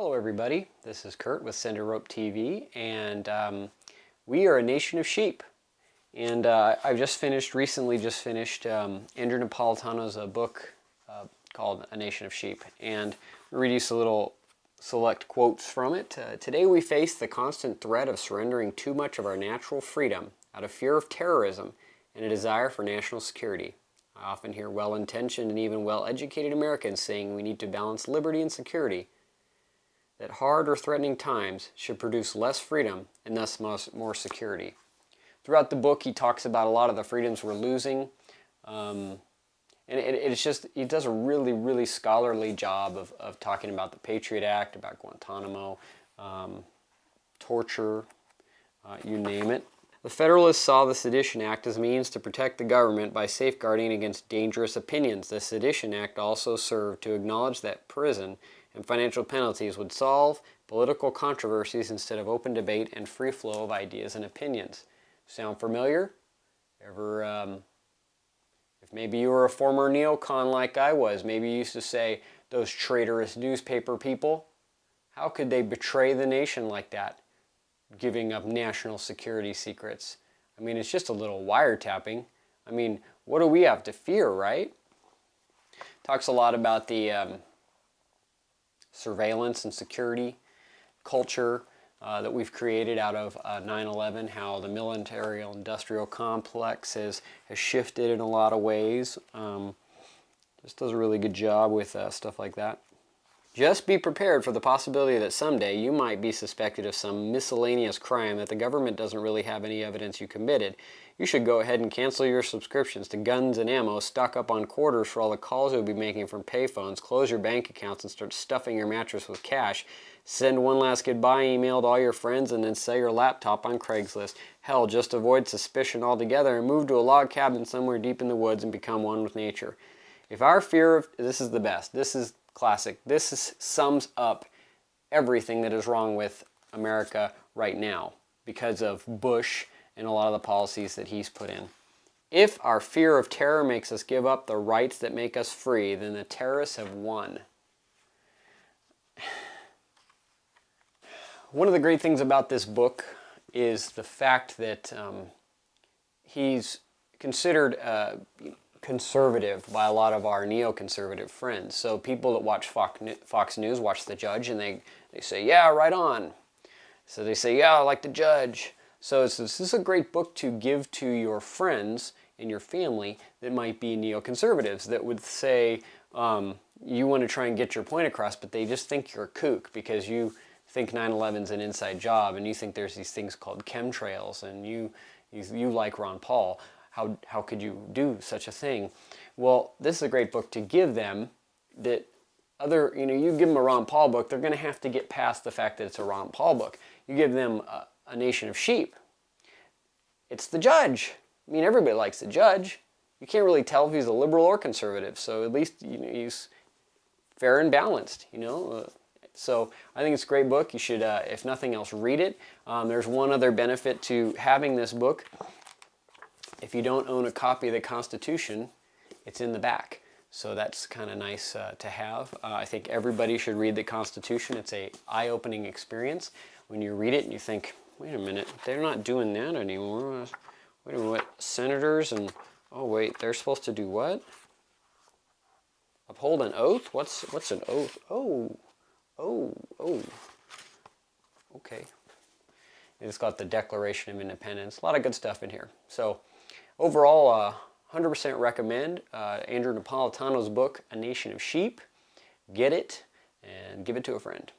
Hello everybody, this is Kurt with Sender Rope TV, and we are a nation of sheep. And I've recently just finished Andrew Napolitano's book called A Nation of Sheep, and I'll read you some little select quotes from it. Today we face the constant threat of surrendering too much of our natural freedom out of fear of terrorism and a desire for national security. I often hear well-intentioned and even well-educated Americans saying we need to balance liberty and security, that hard or threatening times should produce less freedom and thus more security. Throughout the book, he talks about a lot of the freedoms we're losing, and he does a really scholarly job of talking about the Patriot Act, about Guantanamo, torture, you name it. The Federalists saw the Sedition Act as a means to protect the government by safeguarding against dangerous opinions. The Sedition Act also served to acknowledge that prison and financial penalties would solve political controversies instead of open debate and free flow of ideas and opinions. Sound familiar? If maybe you were a former neocon like I was, maybe you used to say, those traitorous newspaper people, how could they betray the nation like that, giving up national security secrets? I mean, it's just a little wiretapping. I mean, what do we have to fear, right? Talks a lot about the surveillance and security culture that we've created out of 9/11, how the military-industrial complex has shifted in a lot of ways. Just does a really good job with stuff like that. Just be prepared for the possibility that someday you might be suspected of some miscellaneous crime that the government doesn't really have any evidence you committed. You should go ahead and cancel your subscriptions to Guns and Ammo, stock up on quarters for all the calls you'll be making from payphones, close your bank accounts and start stuffing your mattress with cash, send one last goodbye email to all your friends, and then sell your laptop on Craigslist. Hell, just avoid suspicion altogether and move to a log cabin somewhere deep in the woods and become one with nature. If our fear of... This is the best. This is classic. This sums up everything that is wrong with America right now because of Bush and a lot of the policies that he's put in. If our fear of terror makes us give up the rights that make us free, then the terrorists have won. One of the great things about this book is the fact that he's considered conservative by a lot of our neoconservative friends. So people that watch Fox News watch the Judge and they say, yeah, right on. So they say, yeah, I like the Judge. So this is a great book to give to your friends and your family that might be neoconservatives that would say you want to try and get your point across, but they just think you're a kook because you think 9/11's an inside job and you think there's these things called chemtrails and you like Ron Paul. How could you do such a thing? Well, this is a great book to give them that you give them a Ron Paul book, they're going to have to get past the fact that it's a Ron Paul book. You give them a Nation of Sheep. It's the Judge. I mean, everybody likes the Judge. You can't really tell if he's a liberal or conservative, so at least he's fair and balanced, So I think it's a great book. You should, if nothing else, read it. There's one other benefit to having this book. If you don't own a copy of the Constitution, it's in the back. So that's kind of nice to have. I think everybody should read the Constitution. It's an eye-opening experience. When you read it and you think, wait a minute, they're not doing that anymore. Wait a minute, what? Senators and, oh wait, they're supposed to do what? Uphold an oath? What's an oath? Oh, okay. It's got the Declaration of Independence. A lot of good stuff in here. So overall, 100% recommend Andrew Napolitano's book, A Nation of Sheep. Get it and give it to a friend.